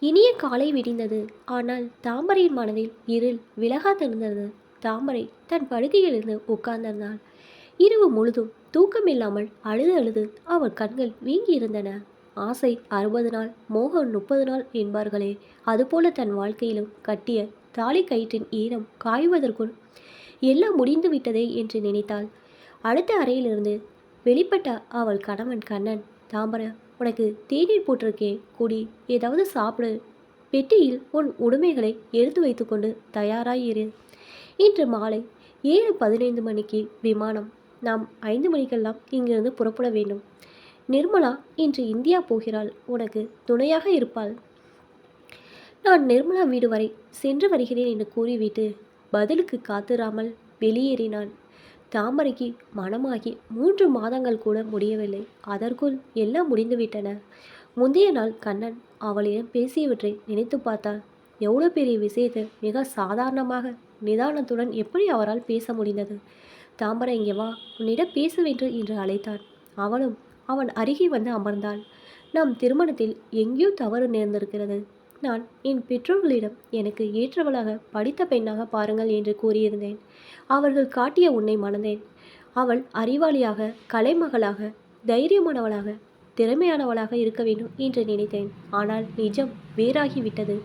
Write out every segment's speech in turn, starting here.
இனிய காலை விடிந்தது. ஆனால் தாமரையின் மனதில் இருள் விலகாதிருந்தது. தாமரை தன் படுக்கையிலிருந்து உட்கார்ந்திருந்தாள். இரவு முழுதும் தூக்கமில்லாமல் அழுது அழுது அவள் கண்கள் வீங்கியிருந்தன. ஆசை 60 நாள், மோகம் 30 நாள் என்பார்களே, அதுபோல தன் வாழ்க்கையிலும் கட்டிய தாலி கயிற்றின் ஈரம் காய்வதற்குள் எல்லாம் முடிந்து விட்டதே என்று நினைத்தாள். அடுத்த அறையிலிருந்து வெளிப்பட்ட அவள் கணவன் கண்ணன், தாமரை, உனக்கு தேநீர் போட்டிருக்கே, குடி, ஏதாவது சாப்பிடு, பெட்டியில் உன் உடைமைகளை எடுத்து வைத்துக்கொண்டு தயாராயிரு. இன்று மாலை 7:15 மணிக்கு விமானம். நாம் 5 மணிக்கெல்லாம் இங்கிருந்து புறப்பட வேண்டும். நிர்மலா இன்று இந்தியா போகிறாள். உனக்கு துணையாக இருப்பாள். நான் நிர்மலா வீடு வரை சென்று வருகிறேன் என்று கூறிவிட்டு பதிலுக்கு காத்திராமல் வெளியேறினான். தாமரைக்கு மனமாகி 3 மாதங்கள் கூட முடியவில்லை. அதற்குள் எல்லாம் முடிந்துவிட்டன. முந்தைய நாள் கண்ணன் அவளிடம் பேசியவற்றை நினைத்து பார்த்தாள். எவ்வளோ பெரிய விஷயத்தை மிக சாதாரணமாக நிதானத்துடன் எப்படி அவரால் பேச முடிந்தது? தாமரை, இங்கே வா, உன்னிடம் பேச வேண்டும் என்று அழைத்தான். அவளும் அவன் அருகே வந்து அமர்ந்தாள். நம் திருமணத்தில் எங்கேயோ தவறு நேர்ந்திருக்கிறது. நான் என் பெற்றோர்களிடம் எனக்கு ஏற்றவளாக படித்த பெண்ணாக பாருங்கள் என்று கூறியிருந்தேன். அவர்கள் காட்டிய உன்னை மணந்தேன். அவள் அறிவாளியாக, கலைமகளாக, தைரியமானவளாக, திறமையானவளாக இருக்க வேண்டும் என்று நினைத்தேன். ஆனால் நிஜம் வேறாகிவிட்டது.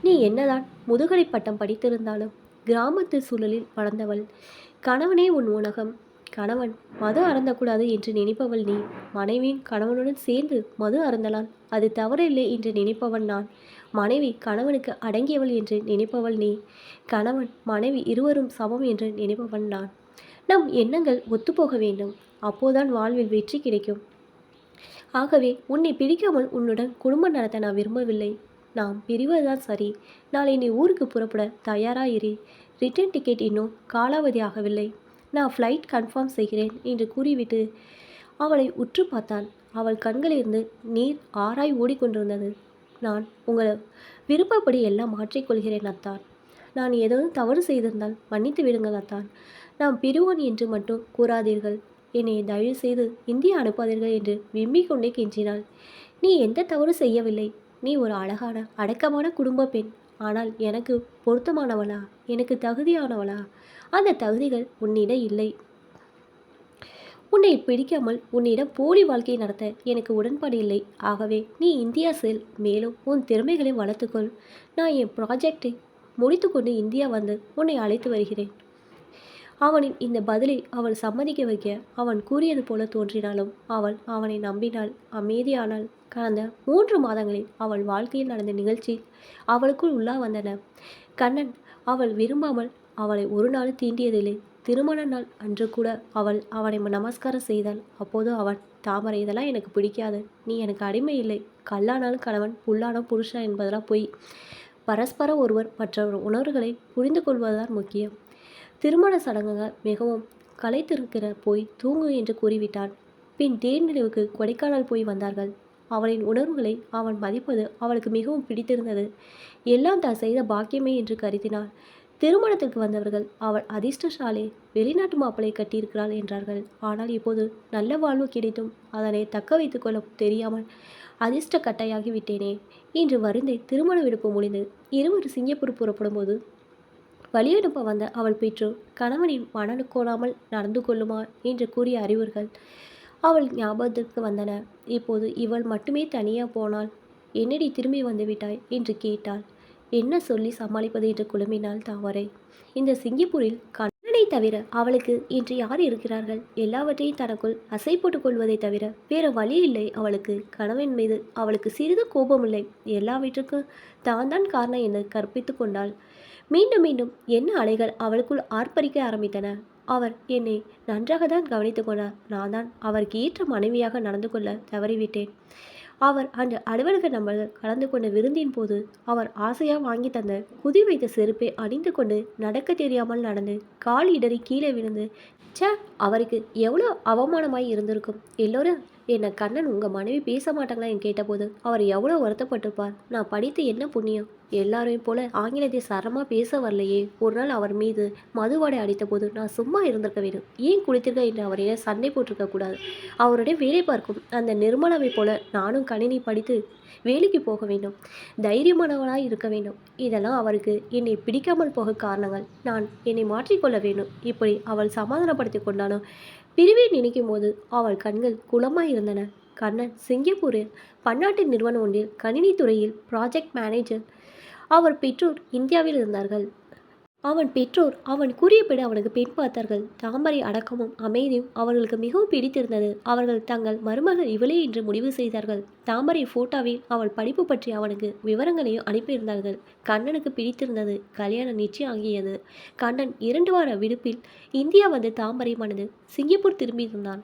நீ என்னதான் முதுகலை பட்டம் படித்திருந்தாலும் கிராமத்து சூழலில் வளர்ந்தவள். கணவனே உன் உலகம். கணவன் மது அருந்தக்கூடாது என்று நினைப்பவள் நீ. மனைவியும் கணவனுடன் சேர்ந்து மது அருந்தலாம், அது தவறில்லை என்று நினைப்பவள் நான். மனைவி கணவனுக்கு அடங்கியவள் என்று நினைப்பவள் நீ. கணவன் மனைவி இருவரும் சமம் என்று நினைப்பவன் நான். நம் எண்ணங்கள் ஒத்துப்போக வேண்டும். அப்போதான் வாழ்வில் வெற்றி கிடைக்கும். ஆகவே உன்னை பிடிக்காமல் உன்னுடன் குடும்பம் நடத்த நான் விரும்பவில்லை. நாம் பிரிவதுதான் சரி. நாளை நீ ஊருக்கு புறப்பட தயாராயிரு. ரிட்டர்ன் டிக்கெட் இன்னும் காலாவதி ஆகவில்லை. நான் ஃப்ளைட் கன்ஃபார்ம் செய்கிறேன் என்று கூறிவிட்டு அவளை உற்று பார்த்தான். அவள் கண்களிலிருந்து நீர் ஆராய் ஓடிக்கொண்டிருந்தது. நான் உங்களை விருப்பப்படி எல்லாம் மாற்றிக்கொள்கிறேன் அத்தான். நான் ஏதேனும் தவறு செய்திருந்தால் மன்னித்து விடுங்கள் அத்தான். நாம் பிரிவோன் என்று மட்டும் கூறாதீர்கள். என்னை தயவு செய்து இந்தியா அனுப்பாதீர்கள் என்று விம்மிக் கொண்டே கெஞ்சினாள். நீ எந்த தவறு செய்யவில்லை. நீ ஒரு அழகான அடக்கமான குடும்ப பெண். ஆனால் எனக்கு பொருத்தமானவளா? எனக்கு தகுதியானவளா? அந்த தகுதிகள் உன்னிடம் இல்லை. உன்னை பிடிக்காமல் உன்னிடம் போலி வாழ்க்கை நடத்த எனக்கு உடன்பாடு இல்லை. ஆகவே நீ இந்தியா செல். மேலும் உன் திறமைகளை வளர்த்துக்கொள். நான் என் ப்ராஜெக்டை முடித்துக்கொண்டு இந்தியா வந்து உன்னை அழைத்து வருகிறேன். அவனின் இந்த பதிலை அவள் சம்மதிக்க வைக்க அவன் கூறியது போல தோன்றினாலும் அவள் அவனை நம்பினாள், அமைதியானாள். கடந்த 3 மாதங்களில் அவள் வாழ்க்கையில் நடந்த நிகழ்ச்சி அவளுக்குள் உள்ளா வந்தன. கண்ணன் அவள் விரும்பாமல் அவளை ஒரு நாள் தீண்டியதில்லை. திருமண நாள் அன்று கூட அவள் அவனை நமஸ்காரம் செய்தாள். அப்போது அவன், தாமரை, இதெல்லாம் எனக்கு பிடிக்காது. நீ எனக்கு அடிமை இல்லை. கல்லானாலும் கணவன், புல்லானாலும் புருஷன் என்பதெல்லாம் பொய். பரஸ்பரம் ஒருவர் மற்றவர் உணர்வுகளை புரிந்து கொள்வதுதான் முக்கியம். திருமண சடங்குகள் மிகவும் களைத்திருக்கிற, போய் தூங்கு என்று கூறிவிட்டான். பின் தேர்நிலவுக்கு கொடைக்கானல் போய் வந்தார்கள். அவளின் உணர்வுகளை அவன் மதிப்பது அவளுக்கு மிகவும் பிடித்திருந்தது. எல்லாம் தான் செய்த பாக்கியமே என்று கருதினாள். திருமணத்திற்கு வந்தவர்கள் அவள் அதிர்ஷ்டசாலி, வெளிநாட்டு மாப்பிளை கட்டியிருக்கிறாள் என்றார்கள். ஆனால் இப்போது நல்ல வாழ்வு கிடைத்தும் அதனை தக்க வைத்துக் கொள்ள தெரியாமல் அதிர்ஷ்ட கட்டையாகி விட்டேனே இன்று வருந்தி திருமண விடுப்பு முடிந்து இருவர் சிங்கப்பூர் புறப்படும் போது வழியனுப்ப வந்த அவள் பெற்றோர் கணவனின் மனது கோணாமல் நடந்து கொள்ளுமா என்று கூறிய அறிவுர்கள் அவள் ஞாபகத்திற்கு வந்தன. இப்போது இவள் மட்டுமே தனியாக போனாள். என்னடி திரும்பி வந்து விட்டாய் என்று கேட்டாள். என்ன சொல்லி சமாளிப்பது என்று குழம்பினாள் தாமரை. இந்த சிங்கப்பூரில் கண்ணனை தவிர அவளுக்கு இன்று யார் இருக்கிறார்கள்? எல்லாவற்றையும் தனக்குள் அசை போட்டுக் கொள்வதை தவிர வேறு வழி இல்லை அவளுக்கு. கணவன் மீது அவளுக்கு சிறிது கோபமில்லை. எல்லாவற்றுக்கும் தான் காரணம் என்று கற்பித்து கொண்டாள். மீண்டும் மீண்டும் என்ன அலைகள் அவளுக்குள் ஆர்ப்பரிக்க ஆரம்பித்தன. அவர் என்னை நன்றாக தான் கவனித்து கொண்டார். நான் தான் அவருக்கு ஏற்ற மனைவியாக நடந்து கொள்ள தவறிவிட்டேன். அவர் அந்த அலுவலக நண்பர்கள் கலந்து கொண்ட விருந்தின் போது அவர் ஆசையாக வாங்கி தந்த குதி வைத்த செருப்பை அணிந்து கொண்டு நடக்க தெரியாமல் நடந்து கால் இடறி கீழே விழுந்து, அவருக்கு எவ்வளோ அவமானமாய் இருந்திருக்கும். எல்லோரும் என்னை கண்ணன் உங்கள் மனைவி பேச மாட்டாங்களா என் கேட்டபோது அவர் எவ்வளோ வருத்தப்பட்டிருப்பார். நான் படித்து என்ன புண்ணியம், எல்லாரையும் போல ஆங்கிலத்தை சரமாக பேச வரலையே. ஒரு நாள் அவர் மீது மதுவாடை அடித்தபோது நான் சும்மா இருந்திருக்க வேண்டும். ஏன் குளித்திருக்க என்று அவரிடம் சண்டை போட்டிருக்க கூடாது. அவருடைய வேலை பார்க்கும் அந்த நிர்மலாவை போல நானும் கணினி படித்து வேலைக்கு போக வேண்டும், தைரியமானவளாய் இருக்க வேண்டும். இதெல்லாம் அவருக்கு என்னை பிடிக்காமல் போக காரணங்கள். நான் என்னை மாற்றிக்கொள்ள வேண்டும். இப்படி அவள் சமாதானப்படுத்தி கொண்டாலும் பிரிவை நினைக்கும் போது அவள் கண்கள் குளமாய் இருந்தன. கண்ணன் சிங்கப்பூரில் பன்னாட்டு நிறுவனம் ஒன்றில் கணினி துறையில் ப்ராஜெக்ட் மேனேஜர். அவர் பெற்றோர் இந்தியாவில் இருந்தார்கள். அவன் பெற்றோர் அவன் கூறியபடி அவனுக்கு பெண் பார்த்தார்கள். தாமரை அடக்கமும் அமைதியும் அவர்களுக்கு மிகவும் பிடித்திருந்தது. அவர்கள் தங்கள் மருமகள் இவளே என்று முடிவு செய்தார்கள். தாமரை போட்டோவில் அவள் படிப்பு பற்றி அவனுக்கு விவரங்களையும் அனுப்பியிருந்தார்கள். கண்ணனுக்கு பிடித்திருந்தது. கல்யாணம் நிச்சயம் ஆகியது. கண்ணன் 2 வார விடுப்பில் இந்தியா வந்து தாமரை மனது சிங்கப்பூர் திரும்பியிருந்தான்.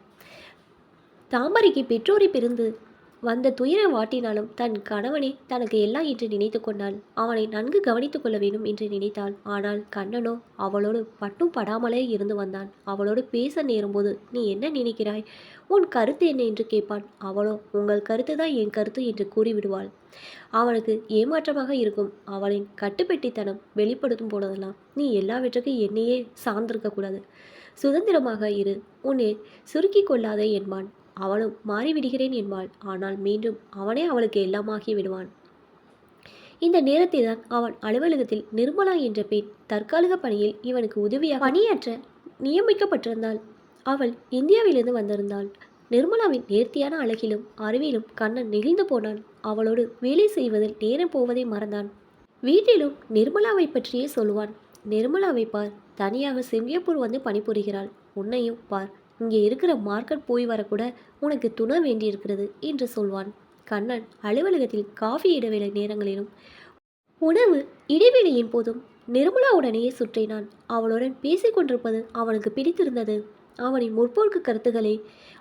தாமரைக்கு பெற்றோரை பிரிந்து வந்த துயர வாட்டினாலும் தன் கணவனே தனக்கு எல்லாம் என்று நினைத்து கொண்டாள். அவனை நன்கு கவனித்துக் கொள்ள வேண்டும் என்று நினைத்தாள். ஆனால் கண்ணனோ அவளோடு பட்டும் படாமலே இருந்து வந்தான். அவளோடு பேச நேரும்போது நீ என்ன நினைக்கிறாய், உன் கருத்து என்ன என்று கேட்பான். அவளோ உங்கள் கருத்து தான் என் கருத்து என்று கூறிவிடுவாள். அவனுக்கு ஏமாற்றமாக இருக்கும். அவளின் கட்டுப்பெட்டித்தனம் வெளிப்படுத்தும் போதெல்லாம் நீ எல்லாவற்றுக்கும் என்னையே சார்ந்திருக்கக்கூடாது, சுதந்திரமாக இரு, உன்னை சுருக்கி கொள்ளாதே என்பான். அவளும் மாறிவிடுகிறேன் என்பாள். ஆனால் மீண்டும் அவனே அவளுக்கு எல்லாமாகி விடுவான். இந்த நேரத்தில் தான் அவன் அலுவலகத்தில் நிர்மலா என்ற பெண் தற்காலிக பணியில் இவனுக்கு உதவியாக பணியாற்ற நியமிக்கப்பட்டிருந்தாள். அவள் இந்தியாவிலிருந்து வந்திருந்தாள். நிர்மலாவின் நேர்த்தியான அழகிலும் அறிவிலும் கண்ணன் நெகிழ்ந்து போனான். அவளோடு வேலை செய்வதில் நேரம் போவதை மறந்தான். வீட்டிலும் நிர்மலாவை பற்றியே சொல்லுவான். நிர்மலாவை பார், தனியாக சிங்கப்பூர் வந்து பணிபுரிகிறாள். உன்னையும் பார், இங்கே இருக்கிற மார்க்கெட் போய் வரக்கூட உனக்கு துணை வேண்டியிருக்கிறது என்று சொல்வான். கண்ணன் அலுவலகத்தில் காஃபி இடைவேளை நேரங்களிலும் உணவு இடைவேளையின் போதும் நிர்மலாவுடனேயே சுற்றினான். அவளுடன் பேசிக்கொண்டிருப்பது அவனுக்கு பிடித்திருந்தது. அவனின் முற்போக்கு கருத்துக்களை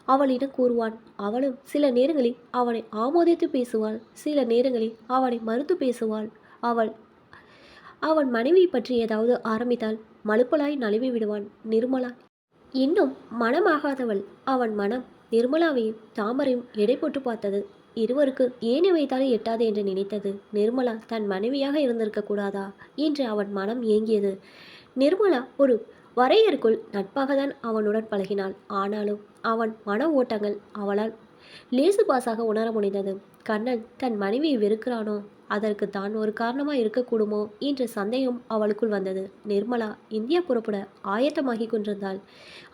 அவளிடம் கூறுவான். அவளும் சில நேரங்களில் அவனை ஆமோதித்து பேசுவாள், சில நேரங்களில் அவனை மறுத்து பேசுவாள். அவன் மனைவி பற்றி ஏதாவது ஆரம்பித்தால் மழுப்பலாய் நழுவி விடுவான். நிர்மலா இன்னும் மனமாகாதவள். அவன் மனம் நிர்மலாவையும் தாமரையும் எடை போட்டு பார்த்தது. இருவருக்கு ஏணி வைத்தாலும் எட்டாது என்று நினைத்தது. நிர்மலா தன் மனைவியாக இருந்திருக்க கூடாதா என்று அவன் மனம் ஏங்கியது. நிர்மலா ஒரு வரையறுக்குள் நட்பாகத்தான் அவனுடன் பழகினாள். ஆனாலும் அவன் மன ஓட்டங்கள் அவளால் லேசு பாசாக உணர முடிந்தது. கண்ணன் தன் மனைவியை வெறுக்கிறானோ, அதற்கு தான் ஒரு காரணமாக இருக்கக்கூடுமோ என்ற சந்தேகம் அவளுக்குள் வந்தது. நிர்மலா இந்தியா புறப்பட ஆயத்தமாகி கொண்டிருந்தாள்.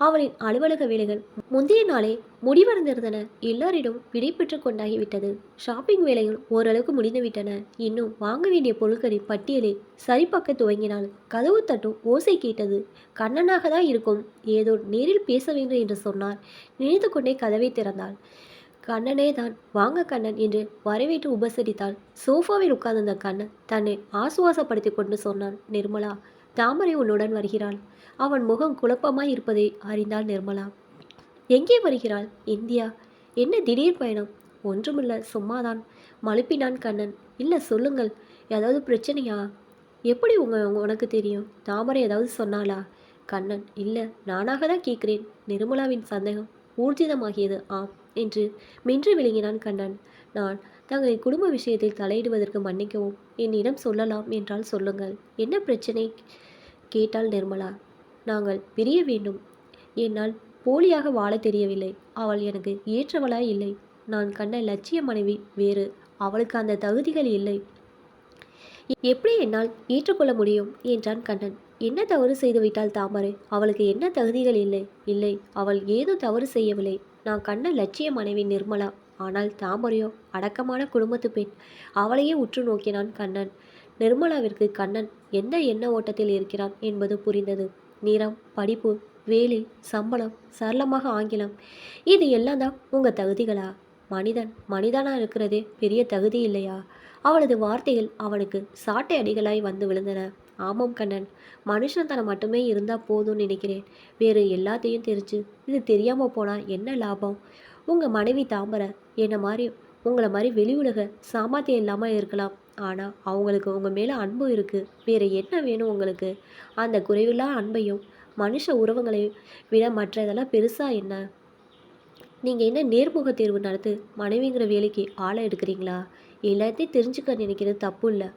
அவளின் அலுவலக வேலைகள் முந்தைய நாளே முடிவடைந்திருந்தன. எல்லாரிடம் விடை பெற்று கொண்டாகிவிட்டது. ஷாப்பிங் வேலைகள் ஓரளவுக்கு முடிந்துவிட்டன. இன்னும் வாங்க வேண்டிய பொருட்களின் பட்டியலை சரிபார்க்க துவங்கினாள். கதவு தட்டும் ஓசை கேட்டது. கண்ணனாக தான் இருக்கும். ஏதோ நேரில் பேச வேண்டும் என்று சொன்னார். நினைத்து கொண்டே கதவை திறந்தாள். கண்ணனே தான். வாங்க கண்ணன் என்று வரவேற்று உபசரித்தாள். சோஃபாவில் உட்கார்ந்திருந்த கண்ணன் தன்னை ஆசுவாசப்படுத்தி கொண்டு சொன்னான். நிர்மலா, தாமரை உன்னுடன் வருகிறாள். அவன் முகம் குழப்பமாய் இருப்பதை அறிந்தாள் நிர்மலா. எங்கே வருகிறாள்? இந்தியா. என்ன திடீர் பயணம்? ஒன்றுமில்ல, சும்மாதான் மழுப்பினான் கண்ணன். இல்லை, சொல்லுங்கள், ஏதாவது பிரச்சனையா? எப்படி உனக்கு தெரியும்? தாமரை ஏதாவது சொன்னாளா? கண்ணன், இல்லை, நானாக தான் கேட்கிறேன். நிர்மலாவின் சந்தேகம் ஊர்ஜிதமாகியது. ஆம் என்று மென்று விளங்கினான் கண்ணன். நான் தங்களின் குடும்ப விஷயத்தில் தலையிடுவதற்கு மன்னிக்கவும். என்னிடம் சொல்லலாம் என்றால் சொல்லுங்கள். என்ன பிரச்சனை கேட்டாள் நிர்மலா. நாங்கள் பிரிய வேண்டும். என்னால் போலியாக வாழ தெரியவில்லை. அவள் எனக்கு ஏற்றவளாய் இல்லை. நான் கண்ட லட்சிய மனைவி வேறு. அவளுக்கு அந்த தகுதிகள் இல்லை. எப்படி என்னால் ஏற்றுக்கொள்ள முடியும் என்றான் கண்ணன். என்ன தவறு செய்துவிட்டாள் தாமரை? அவளுக்கு என்ன தகுதிகள் இல்லை? இல்லை, அவள் ஏதோ தவறு செய்யவில்லை. நான் கண்ட லட்சிய மனைவி நிர்மலா. ஆனால் தாமரையோ அடக்கமான குடும்பத்து பெண். அவளையே உற்று நோக்கினான் கண்ணன். நிர்மலாவிற்கு கண்ணன் எந்த எண்ண ஓட்டத்தில் இருக்கிறான் என்பது புரிந்தது. நிறம், படிப்பு, வேலை, சம்பளம், சரளமாக ஆங்கிலம், இது எல்லாம் தான் உங்கள் தகுதிகளா? மனிதனாக இருக்கிறதே பெரிய தகுதி இல்லையா? அவளது வார்த்தைகள் அவனுக்கு சாட்டை அடிகளாய் வந்து விழுந்தன. ஆமாம் கண்ணன், மனுஷன் தன மட்டுமே இருந்தால் போதும்னு நினைக்கிறேன். வேறு எல்லாத்தையும் தெரிஞ்சு இது தெரியாமல் போனால் என்ன லாபம்? உங்கள் மனைவி தாமரை உங்களை மாதிரி வெளி உலக சாமர்த்தியம் இல்லாமல் இருக்கலாம். ஆனால் அவங்களுக்கு உங்கள் மேலே அன்பு இருக்குது. வேறு என்ன வேணும் உங்களுக்கு? அந்த குறைவில்லா அன்பையும் மனுஷ உறவுகளையும் விட மற்றதெல்லாம் பெருசாக என்ன? நீங்கள் என்ன நேர்முக தேர்வு நடத்து மனைவிங்கிற வேலைக்கு ஆளை எடுக்கிறீங்களா? எல்லாத்தையும் தெரிஞ்சுக்க நினைக்கிறது தப்பு இல்லை,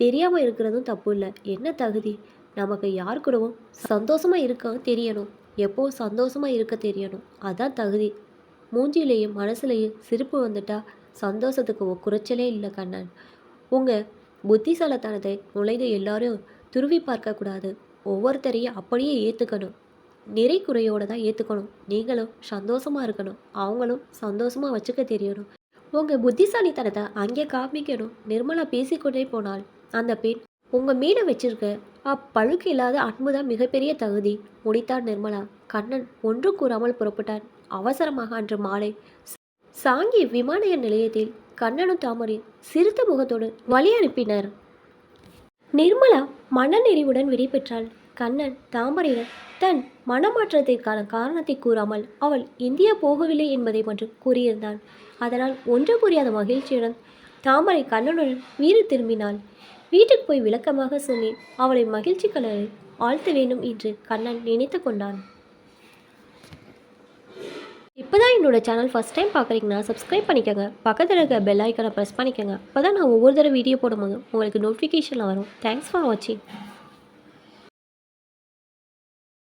தெரியாமல் இருக்கிறதும் தப்பு இல்லை. என்ன தகுதி? நமக்கு யார் கூடவும் சந்தோஷமாக இருக்க தெரியணும், எப்போ சந்தோஷமாக இருக்க தெரியணும், அதான் தகுதி. மூஞ்சிலேயும் மனசுலேயும் சிரிப்பு வந்துட்டா சந்தோஷத்துக்கு ஒரு குறைச்சலே இல்லை கண்ணன். உங்கள் புத்திசாலத்தனத்தை நுழைந்து எல்லாரும் துருவி பார்க்கக்கூடாது. ஒவ்வொருத்தரையும் அப்படியே ஏற்றுக்கணும், நிறை குறையோடு தான் ஏற்றுக்கணும். நீங்களும் சந்தோஷமாக இருக்கணும், அவங்களும் சந்தோஷமாக வச்சுக்க தெரியணும். உங்கள் புத்திசாலித்தனத்தை அங்கே காமிக்கணும். நிர்மலா பேசிக்கொண்டே போனால் அந்த பெண் உங்கள் மீனை வச்சிருக்க அப்பழுக்கு இல்லாத அன்பு தான் மிகப்பெரிய தகுதி, முடித்தார் நிர்மலா. கண்ணன் ஒன்றும் கூறாமல் புறப்பட்டான். அவசரமாக அன்று மாலை சாங்கி விமான நிலையத்தில் கண்ணனும் தாமரை சிரித்த முகத்தோடு வழி அனுப்பினர். நிர்மலா மனநெறிவுடன் விடைபெற்றாள். கண்ணன் தாமரையிடம் தன் மனமாற்றத்திற்கான காரணத்தை கூறாமல் அவள் இந்தியா போகவில்லை என்பதை மட்டும் கூறியிருந்தான். அதனால் ஒன்று புரியாத மகிழ்ச்சியுடன் தாமரை கண்ணனுடன் வீடு திரும்பினாள். வீட்டுக்கு போய் விளக்கமாக சொல்லி அவளை மகிழ்ச்சி கலரை ஆழ்த்த வேண்டும் என்று கண்ணன் நினைத்து கொண்டான். இப்போதான் என்னோட சேனல் ஃபஸ்ட் டைம் பார்க்குறீங்கன்னா சப்ஸ்கிரைப் பண்ணிக்கோங்க, பக்கத்தில் இருக்க பெல் ஐக்கனை ப்ரெஸ் பண்ணிக்கோங்க. அப்போ தான் நான் ஒவ்வொரு தடவை வீடியோ போடும்போது உங்களுக்கு நோட்டிஃபிகேஷனில் வரும். தேங்க்ஸ் ஃபார் வாட்சிங்.